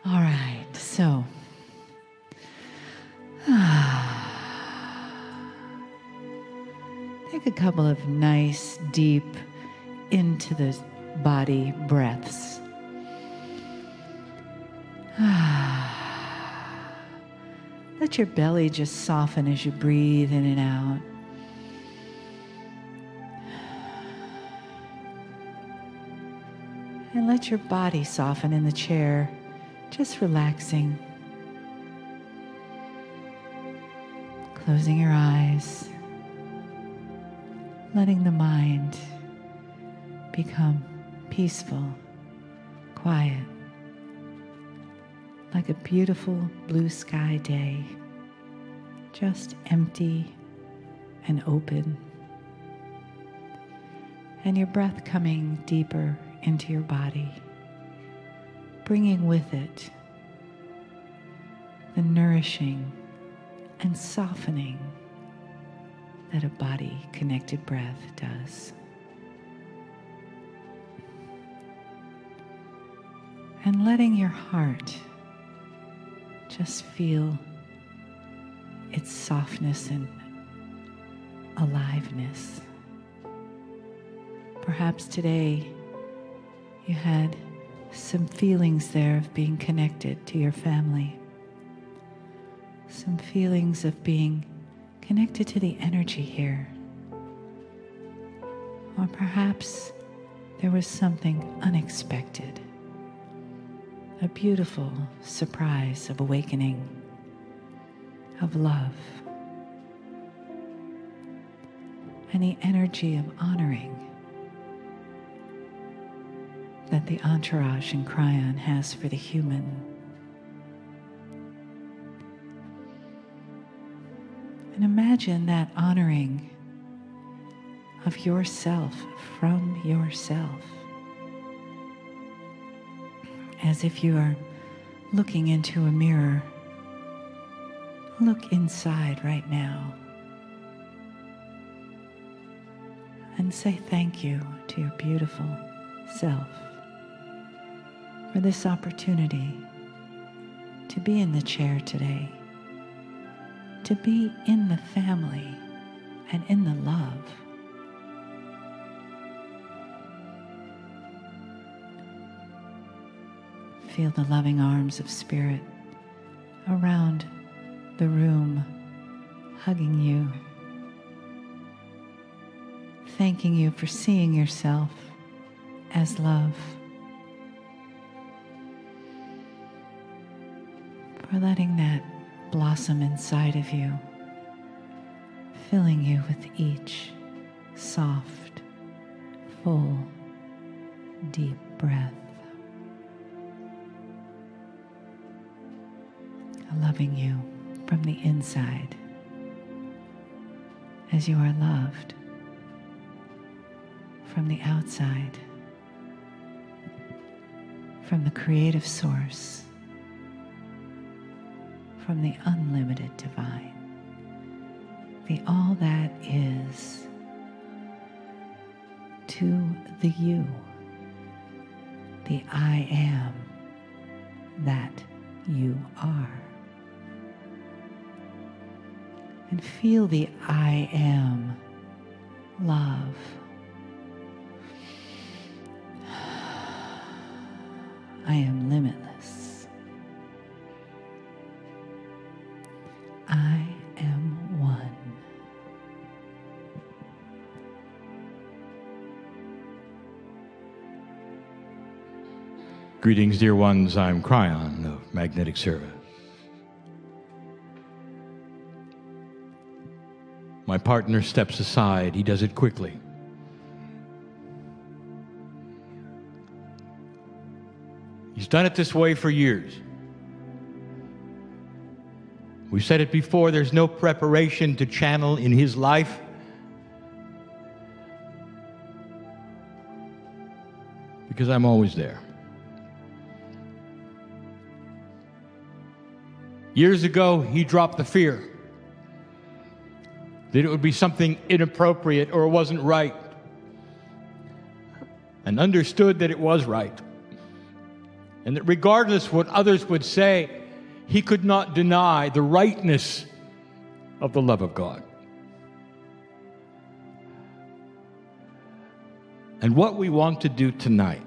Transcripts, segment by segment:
All right, so take a couple of nice, deep, into the body breaths. Let your belly just soften as you breathe in and out. And let your body soften in the chair, just relaxing. Closing your eyes, letting the mind become peaceful, quiet, like a beautiful blue sky day, just empty and open. And your breath coming deeper into your body, bringing with it the nourishing and softening that a body-connected breath does. And letting your heart just feel its softness and aliveness. Perhaps today you had some feelings there of being connected to your family. Some feelings of being connected to the energy here. Or perhaps there was something unexpected. A beautiful surprise of awakening, of love, and the energy of honoring that the entourage in Kryon has for the human. And imagine that honoring of yourself from yourself, as if you are looking into a mirror. Look inside right now and say thank you to your beautiful self for this opportunity to be in the chair today, to be in the family and in the love. Feel the loving arms of Spirit around the room, hugging you, thanking you for seeing yourself as love, for letting that blossom inside of you, filling you with each soft, full, deep breath. Loving you from the inside as you are loved from the outside, from the creative source, from the unlimited divine, the all that is, to the you, the I am that you are. And feel the I am love. I am limitless. I am one. Greetings, dear ones. I'm Kryon of Magnetic Service. My partner steps aside. He does it quickly. He's done it this way for years. We've said it before, there's no preparation to channel in his life. Because I'm always there. Years ago, he dropped the fear that it would be something inappropriate or it wasn't right, and understood that it was right. And that regardless what others would say, he could not deny the rightness of the love of God. And what we want to do tonight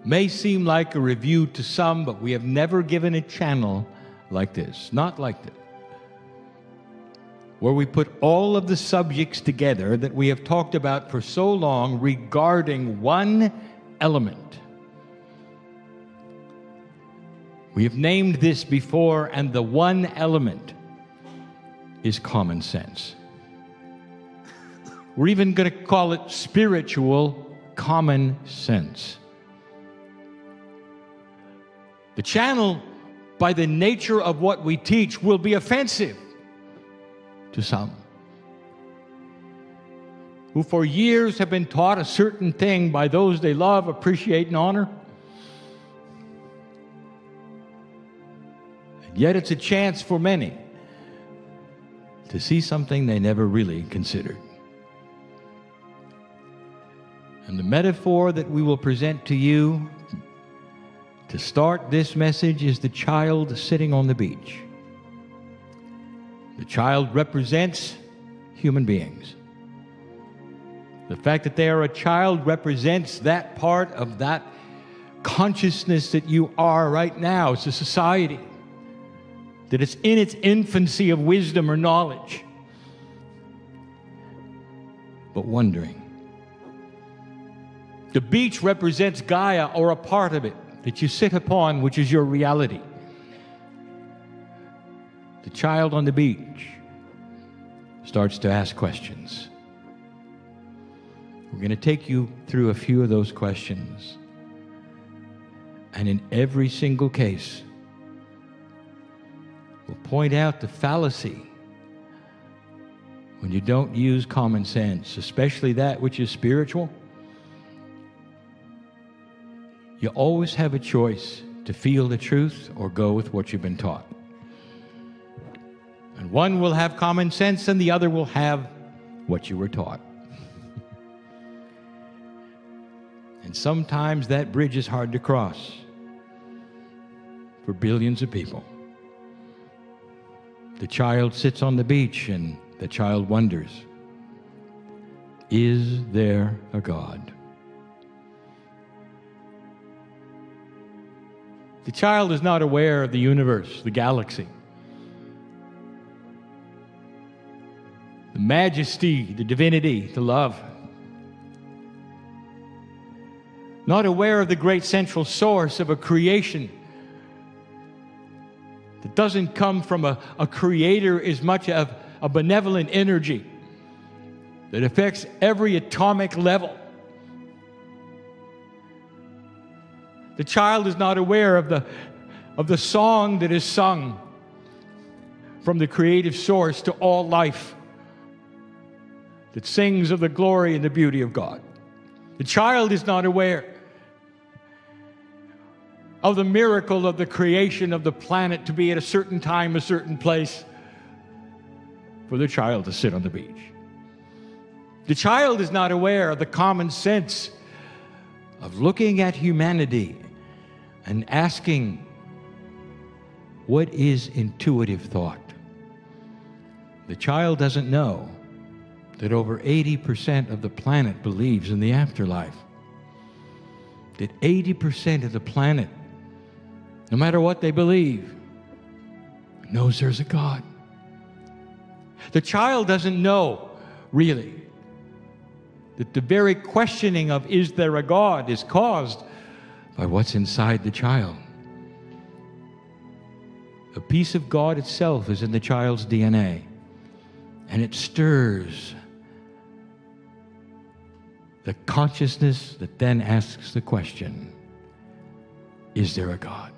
may seem like a review to some, but we have never given a channel like this, not like this, where we put all of the subjects together that we have talked about for so long regarding one element. We have named this before, and the one element is common sense. We're even going to call it spiritual common sense. The channel, by the nature of what we teach, will be offensive to some who for years have been taught a certain thing by those they love, appreciate, and honor. And yet it's a chance for many to see something they never really considered. And the metaphor that we will present to you to start this message is the child sitting on the beach. The child represents human beings. The fact that they are a child represents that part of that consciousness that you are right now as a society, that it's in its infancy of wisdom or knowledge, but wondering. The beach represents Gaia, or a part of it that you sit upon, which is your reality. The child on the beach starts to ask questions. We're going to take you through a few of those questions. And in every single case, we'll point out the fallacy when you don't use common sense, especially that which is spiritual. You always have a choice to feel the truth or go with what you've been taught. And one will have common sense and the other will have what you were taught. And sometimes that bridge is hard to cross for billions of people. The child sits on the beach and the child wonders, is there a God? The child is not aware of the universe, the galaxy, the majesty, the divinity, the love. Not aware of the great central source of a creation that doesn't come from a creator as much of a benevolent energy that affects every atomic level. The child is not aware of the song that is sung from the creative source to all life, that sings of the glory and the beauty of God. The child is not aware of the miracle of the creation of the planet to be at a certain time, a certain place, for the child to sit on the beach. The child is not aware of the common sense of looking at humanity and asking, what is intuitive thought? The child doesn't know that over 80% of the planet believes in the afterlife. That 80% of the planet, no matter what they believe, knows there's a God. The child doesn't know, really, that the very questioning of is there a God is caused by what's inside the child. A piece of God itself is in the child's DNA, and it stirs the consciousness that then asks the question, is there a God?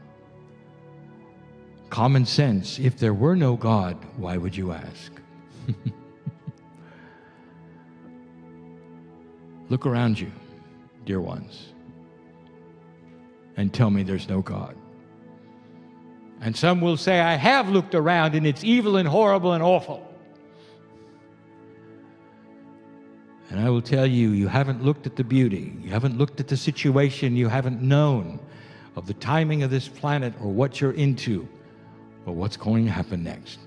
Common sense, if there were no God, why would you ask? Look around you, dear ones, and tell me there's no God. And some will say, I have looked around and it's evil and horrible and awful. And I will tell you, you haven't looked at the beauty. You haven't looked at the situation. You haven't known of the timing of this planet or what you're into or what's going to happen next.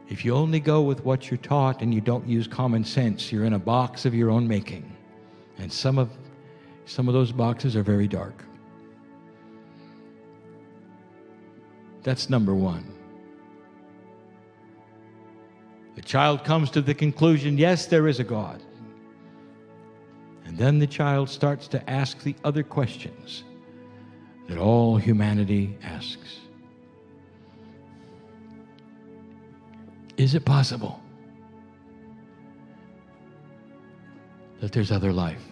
If you only go with what you're taught and you don't use common sense, you're in a box of your own making. And some of those boxes are very dark. That's number one. The child comes to the conclusion, yes, there is a God. And then the child starts to ask the other questions that all humanity asks. Is it possible that there's other life?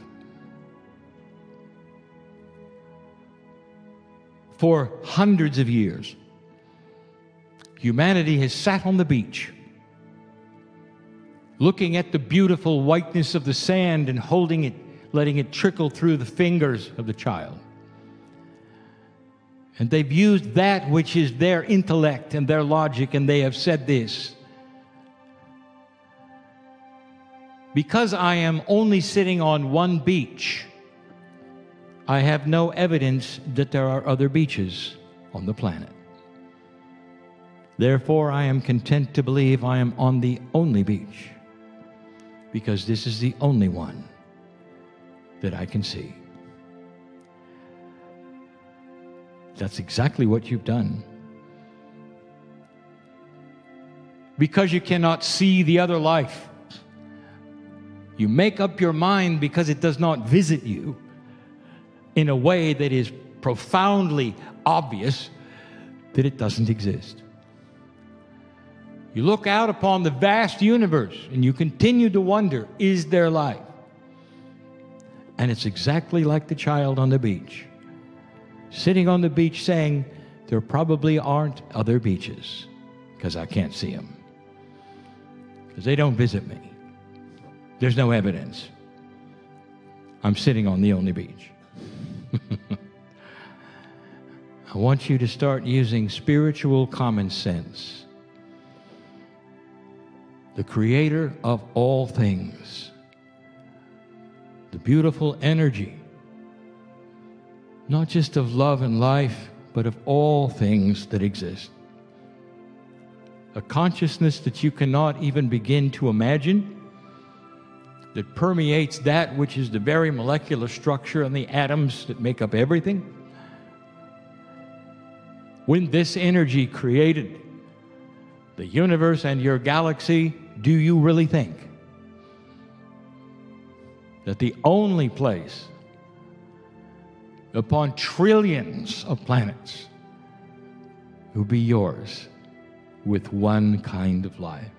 For hundreds of years, humanity has sat on the beach, looking at the beautiful whiteness of the sand and holding it, letting it trickle through the fingers of the child. And they've used that which is their intellect and their logic, and they have said this: because I am only sitting on one beach, I have no evidence that there are other beaches on the planet. Therefore, I am content to believe I am on the only beach, because this is the only one that I can see. That's exactly what you've done. Because you cannot see the other life, you make up your mind, because it does not visit you in a way that is profoundly obvious, that it doesn't exist. You look out upon the vast universe and you continue to wonder, is there life? And it's exactly like the child on the beach, sitting on the beach saying, there probably aren't other beaches, because I can't see them, because they don't visit me. There's no evidence. I'm sitting on the only beach. I want you to start using spiritual common sense. The creator of all things, the beautiful energy, not just of love and life, but of all things that exist. A consciousness that you cannot even begin to imagine, that permeates that which is the very molecular structure and the atoms that make up everything. When this energy created the universe and your galaxy, do you really think that the only place upon trillions of planets will be yours with one kind of life?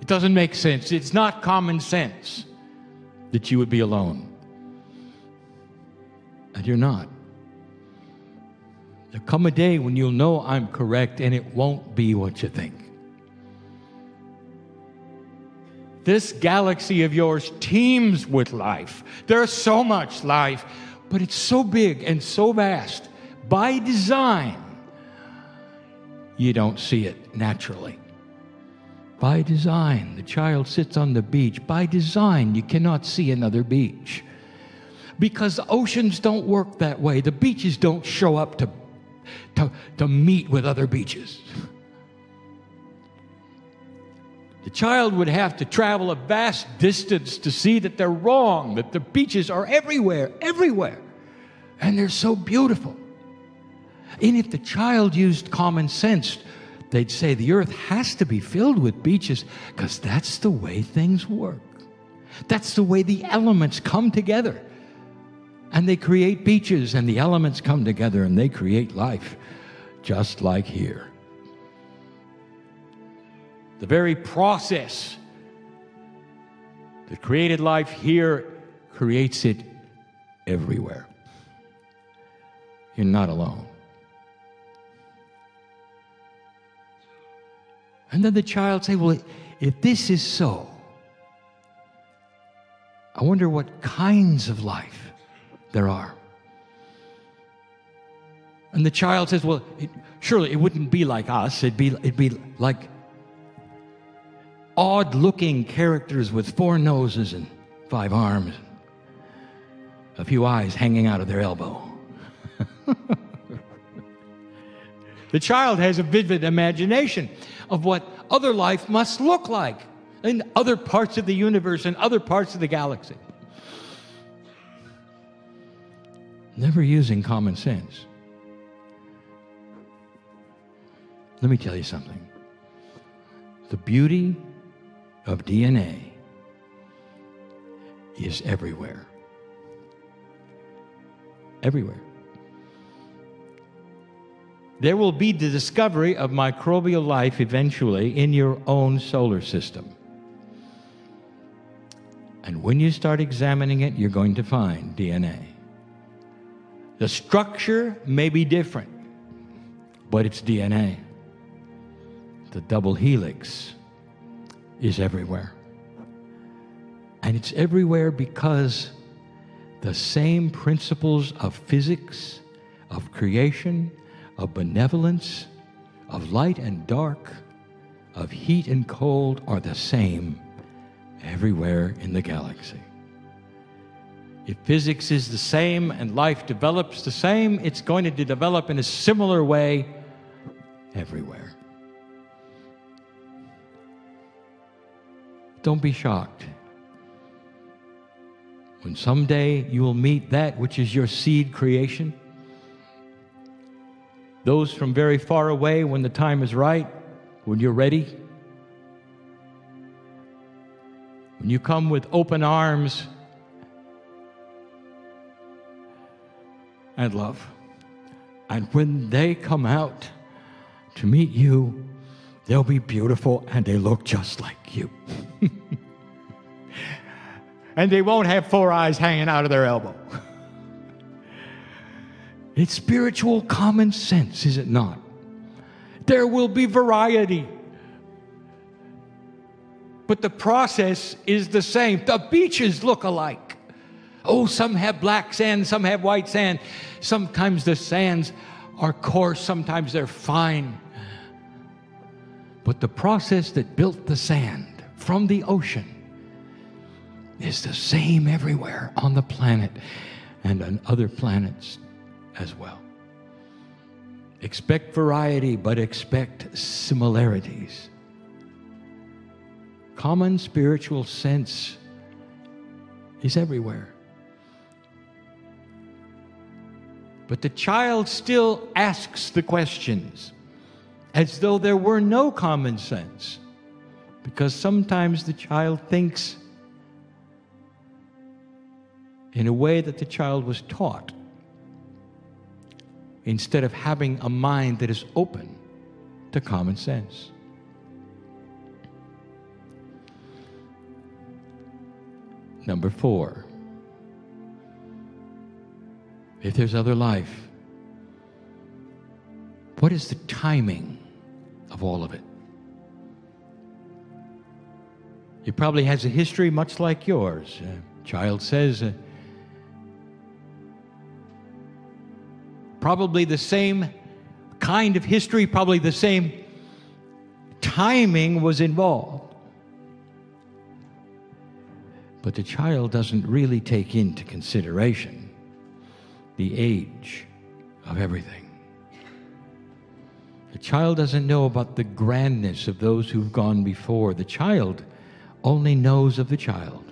It doesn't make sense. It's not common sense that you would be alone. And you're not. There'll come a day when you'll know I'm correct, and it won't be what you think. This galaxy of yours teems with life. There's so much life, but it's so big and so vast. By design, you don't see it naturally. By design, the child sits on the beach. By design, you cannot see another beach, because the oceans don't work that way. The beaches don't show up to meet with other beaches. The child would have to travel a vast distance to see that they're wrong, that the beaches are everywhere, everywhere, and they're so beautiful. And if the child used common sense, they'd say the earth has to be filled with beaches, because that's the way things work. That's the way the elements come together. And they create beaches, and the elements come together, and they create life, just like here. The very process that created life here creates it everywhere. You're not alone. And then the child say, well, if this is so, I wonder what kinds of life there are. And the child says, well, surely it wouldn't be like us. It'd be like odd-looking characters with 4 noses and 5 arms, a few eyes hanging out of their elbow. The child has a vivid imagination of what other life must look like in other parts of the universe and other parts of the galaxy. Never using common sense. Let me tell you something. The beauty of DNA is everywhere. Everywhere. There will be the discovery of microbial life eventually in your own solar system. And when you start examining it, you're going to find DNA. The structure may be different, but it's DNA. The double helix is everywhere. And it's everywhere because the same principles of physics, of creation, of benevolence, of light and dark, of heat and cold are the same everywhere in the galaxy. If physics is the same and life develops the same, it's going to develop in a similar way everywhere. Don't be shocked when someday you will meet that which is your seed creation. Those from very far away, when the time is right, when you're ready, when you come with open arms and love, and when they come out to meet you, they'll be beautiful and they look just like you. And they won't have 4 eyes hanging out of their elbow. It's spiritual common sense, is it not? There will be variety. But the process is the same. The beaches look alike. Oh, some have black sand, some have white sand. Sometimes the sands are coarse, sometimes they're fine. But the process that built the sand from the ocean is the same everywhere on the planet and on other planets as well. Expect variety, but expect similarities. Common spiritual sense is everywhere. But the child still asks the questions as though there were no common sense, because sometimes the child thinks in a way that the child was taught, instead of having a mind that is open to common sense. Number 4, if there's other life, what is the timing of all of it? It probably has a history much like yours. A child says, probably the same kind of history, probably the same timing was involved. But the child doesn't really take into consideration the age of everything. The child doesn't know about the grandness of those who've gone before. The child only knows of the child,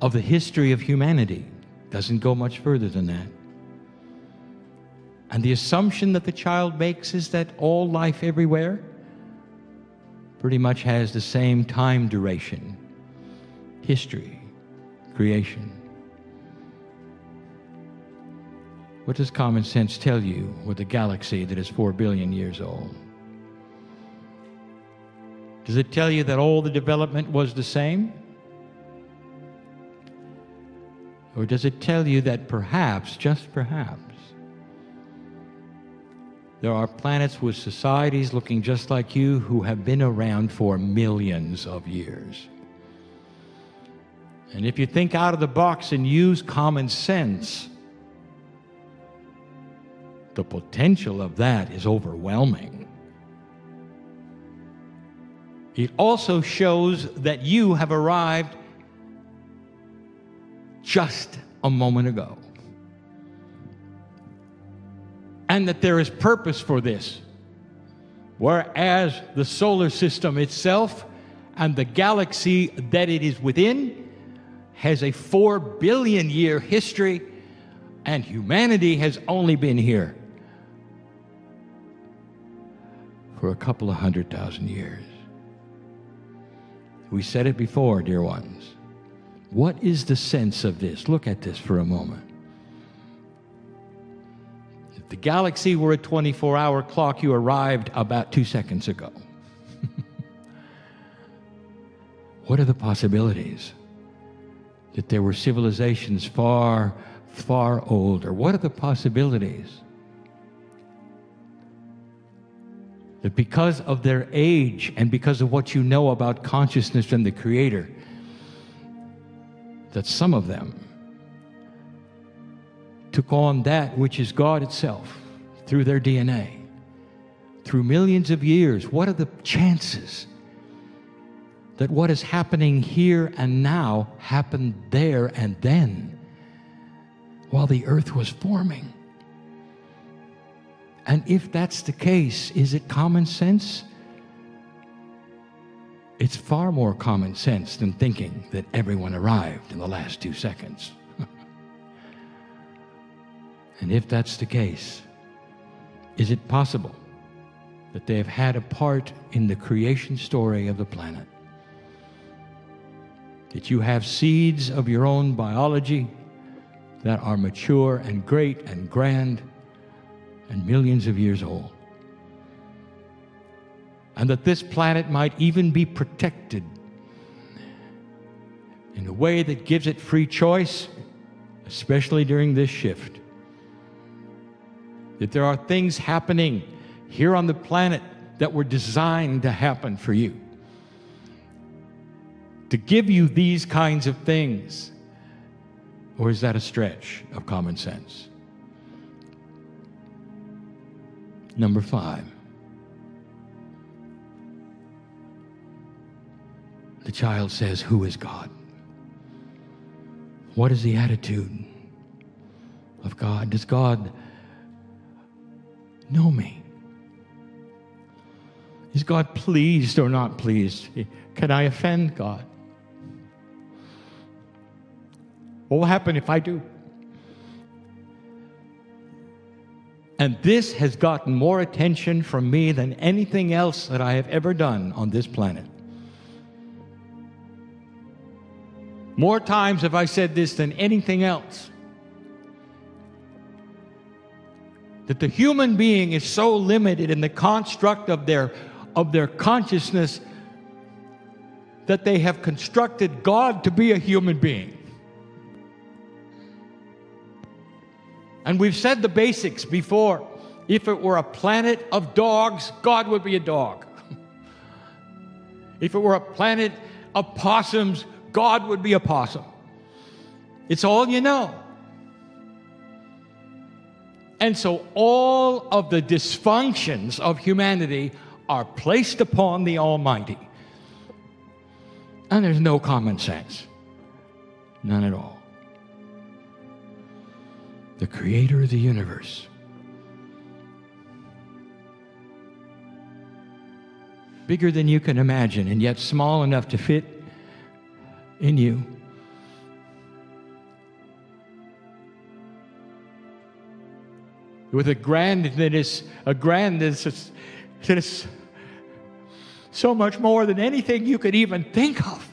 of the history of humanity. Doesn't go much further than that. And the assumption that the child makes is that all life everywhere pretty much has the same time duration, history, creation. What does common sense tell you with a galaxy that is 4 billion years old? Does it tell you that all the development was the same? Or does it tell you that perhaps, just perhaps, there are planets with societies looking just like you who have been around for millions of years? And if you think out of the box and use common sense, the potential of that is overwhelming. It also shows that you have arrived just a moment ago. And that there is purpose for this. Whereas the solar system itself and the galaxy that it is within has a 4 billion year history, and humanity has only been here for a couple of 100,000 years. We said it before, dear ones. What is the sense of this? Look at this for a moment. If the galaxy were a 24-hour clock, you arrived about 2 seconds ago. What are the possibilities? That there were civilizations far, far older. What are the possibilities? That because of their age and because of what you know about consciousness and the Creator, that some of them took on that which is God itself through their DNA, through millions of years. What are the chances that what is happening here and now happened there and then while the earth was forming? And if that's the case, is it common sense? It's far more common sense than thinking that everyone arrived in the last 2 seconds. And if that's the case, is it possible that they have had a part in the creation story of the planet? That you have seeds of your own biology that are mature and great and grand and millions of years old. And that this planet might even be protected in a way that gives it free choice, especially during this shift. That there are things happening here on the planet that were designed to happen for you. To give you these kinds of things. Or is that a stretch of common sense? Number 5. The child says, who is God? What is the attitude of God? Does God know me? Is God pleased or not pleased? Can I offend God? What will happen if I do? And this has gotten more attention from me than anything else that I have ever done on this planet. More times have I said this than anything else. That the human being is so limited in the construct of their consciousness that they have constructed God to be a human being. And we've said the basics before. If it were a planet of dogs, God would be a dog. If it were a planet of possums, God would be a possum. It's all you know. And so all of the dysfunctions of humanity are placed upon the Almighty. And there's no common sense. None at all. The Creator of the universe. Bigger than you can imagine, and yet small enough to fit in you. With a grandness that is so much more than anything you could even think of.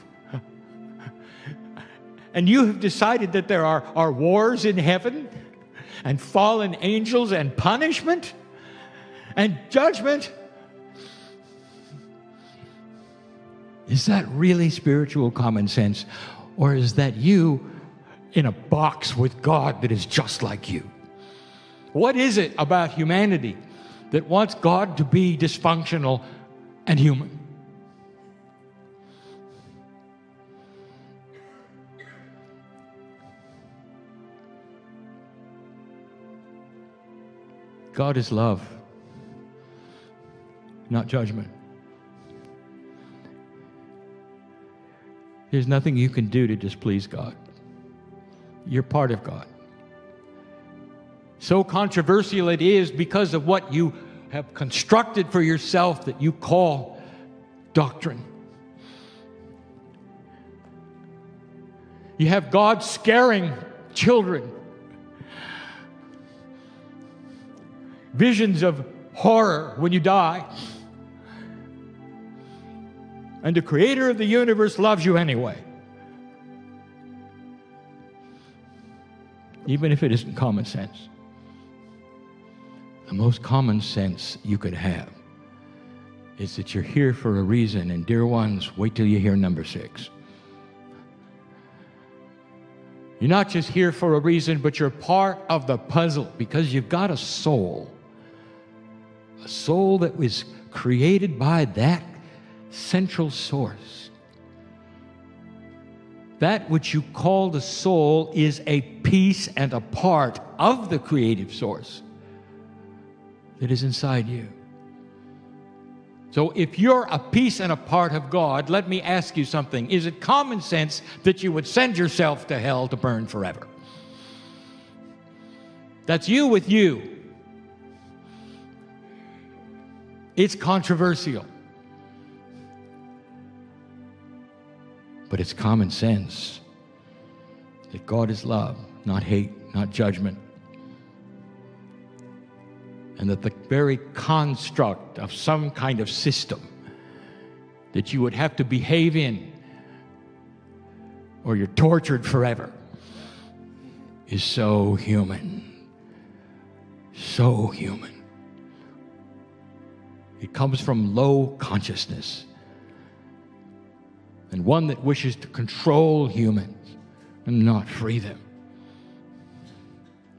And you have decided that there are wars in heaven, and fallen angels, and punishment, and judgment. Is that really spiritual common sense? Or is that you in a box with God that is just like you? What is it about humanity that wants God to be dysfunctional and human? God is love, not judgment. There's nothing you can do to displease God. You're part of God. So controversial it is because of what you have constructed for yourself that you call doctrine. You have God scaring children. Visions of horror when you die. And the creator of the universe loves you anyway. Even if it isn't common sense. The most common sense you could have is that you're here for a reason. And dear ones, wait till you hear number 6. You're not just here for a reason, but you're part of the puzzle because you've got a soul. A soul that was created by that central source. That which you call the soul is a piece and a part of the creative source that is inside you. So if you're a piece and a part of God, let me ask you something. Is it common sense that you would send yourself to hell to burn forever? That's you with you. It's controversial. But it's common sense that God is love, not hate, not judgment. And that the very construct of some kind of system that you would have to behave in or you're tortured forever is so human. So human. It comes from low consciousness. And one that wishes to control humans and not free them.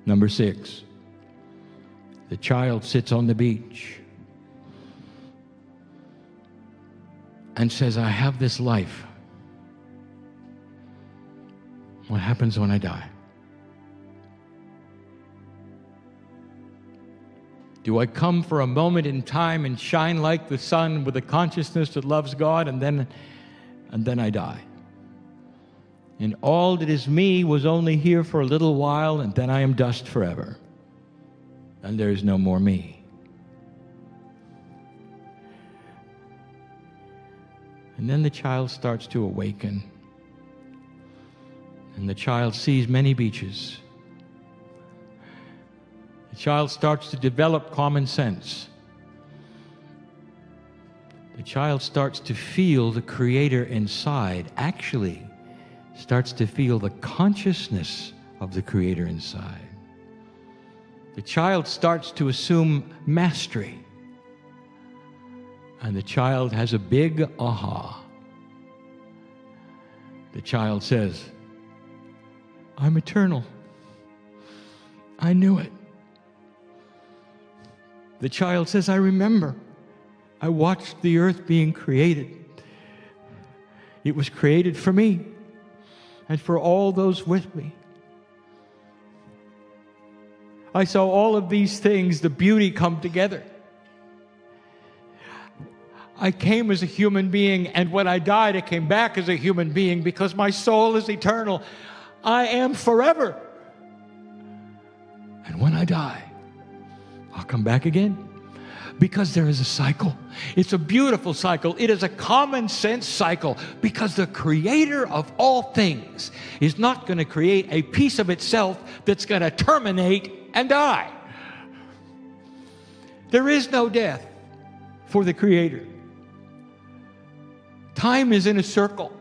Number 6. The child sits on the beach and says, I have this life. What happens when I die? Do I come for a moment in time and shine like the sun with a consciousness that loves God, and then I die? And all that is me was only here for a little while, and then I am dust forever. And there is no more me. And then the child starts to awaken. And the child sees many beaches. The child starts to develop common sense. The child starts to feel the Creator inside, actually starts to feel the consciousness of the Creator inside. The child starts to assume mastery. And the child has a big aha. The child says, I'm eternal. I knew it. The child says, I remember. I watched the earth being created. It was created for me and for all those with me. I saw all of these things, the beauty come together. I came as a human being, and when I died, I came back as a human being because my soul is eternal. I am forever. And when I die, I'll come back again. Because there is a cycle. It's a beautiful cycle. It is a common sense cycle because the Creator of all things is not going to create a piece of itself that's going to terminate and die. There is no death for the Creator. Time is in a circle.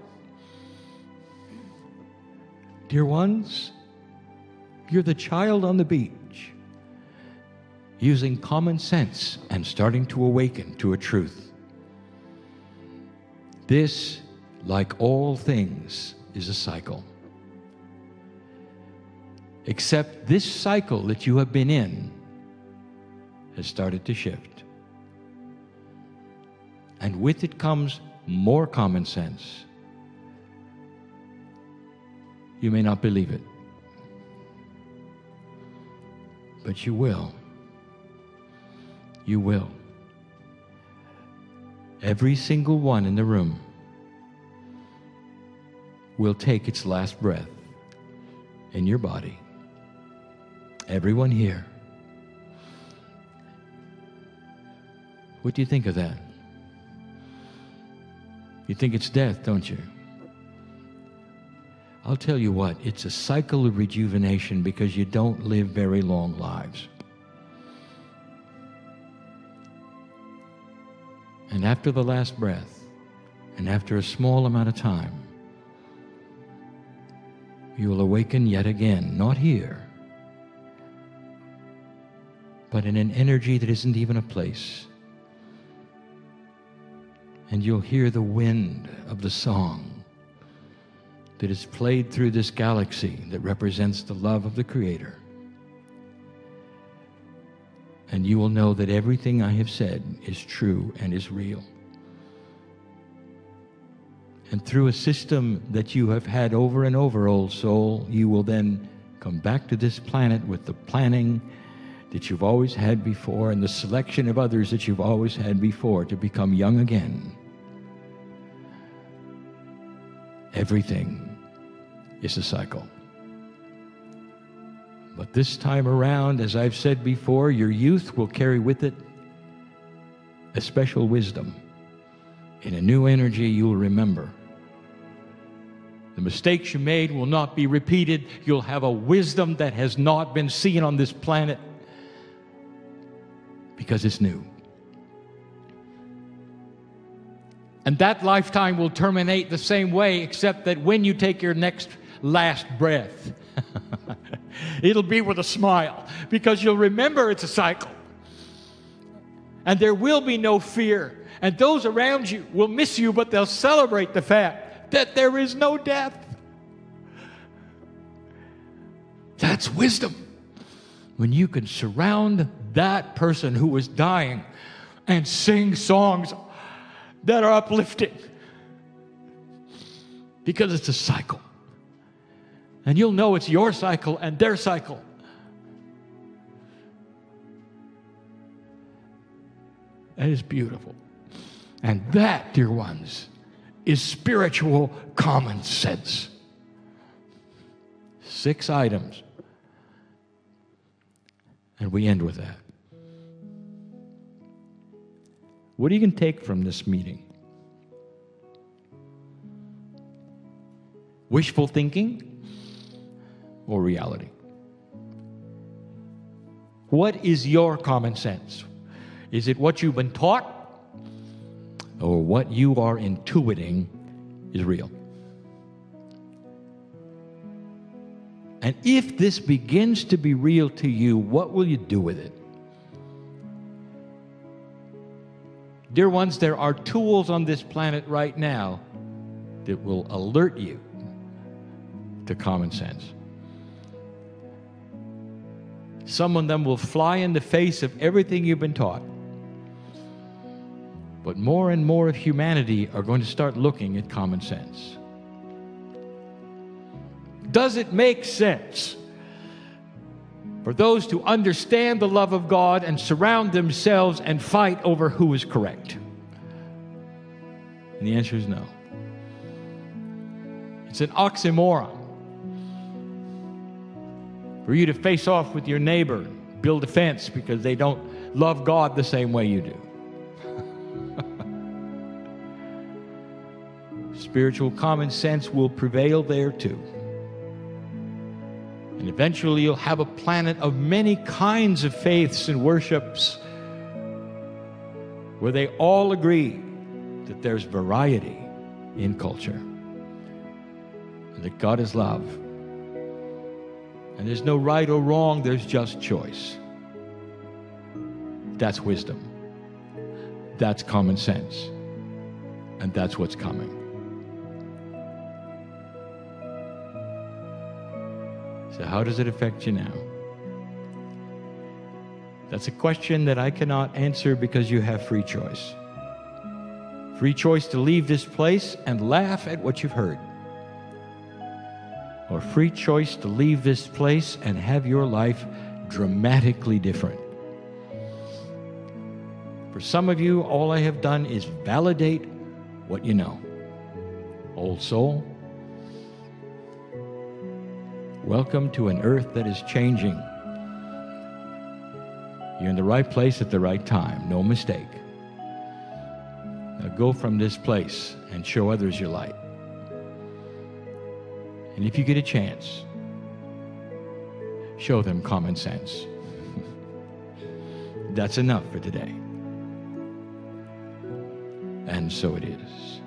Dear ones, you're the child on the beach, using common sense and starting to awaken to a truth. This, like all things, is a cycle. Except this cycle that you have been in has started to shift. And with it comes more common sense. You may not believe it, but you will. You will. Every single one in the room will take its last breath in your body. Everyone here. What do you think of that? You think it's death, don't you? I'll tell you what, it's a cycle of rejuvenation because you don't live very long lives. And after the last breath, and after a small amount of time, you will awaken yet again, not here, but in an energy that isn't even a place. And you'll hear the wind of the song that is played through this galaxy that represents the love of the Creator. And you will know that everything I have said is true and is real. And through a system that you have had over and over, old soul, you will then come back to this planet with the planning that you've always had before and the selection of others that you've always had before to become young again. Everything is a cycle. But this time around, as I've said before, your youth will carry with it a special wisdom. In a new energy you'll remember. The mistakes you made will not be repeated. You'll have a wisdom that has not been seen on this planet because it's new. And that lifetime will terminate the same way, except that when you take your last breath, it'll be with a smile, because you'll remember it's a cycle. And there will be no fear. And those around you will miss you, but they'll celebrate the fact that there is no death. That's wisdom. When you can surround that person who is dying and sing songs that are uplifting, because it's a cycle. And you'll know it's your cycle and their cycle. That is beautiful. And that, dear ones, is spiritual common sense. 6 items. And we end with that. What are you going to take from this meeting? Wishful thinking or reality? What is your common sense? Is it what you've been taught, or what you are intuiting is real? And if this begins to be real to you, what will you do with it? Dear ones, there are tools on this planet right now that will alert you to common sense. Some of them will fly in the face of everything you've been taught. But more and more of humanity are going to start looking at common sense. Does it make sense for those to understand the love of God and surround themselves and fight over who is correct? And the answer is no. It's an oxymoron for you to face off with your neighbor, build a fence because they don't love God the same way you do. Spiritual common sense will prevail there too. And eventually you'll have a planet of many kinds of faiths and worships where they all agree that there's variety in culture and that God is love. And there's no right or wrong, there's just choice. That's wisdom. That's common sense. And that's what's coming. So how does it affect you now? That's a question that I cannot answer because you have free choice. Free choice to leave this place and laugh at what you've heard. Or free choice to leave this place and have your life dramatically different. For some of you, all I have done is validate what you know. Old soul, Welcome to an earth that is changing. You're in the right place at the right time, no mistake. Now go from this place and show others your light. And if you get a chance, show them common sense. That's enough for today. And so it is.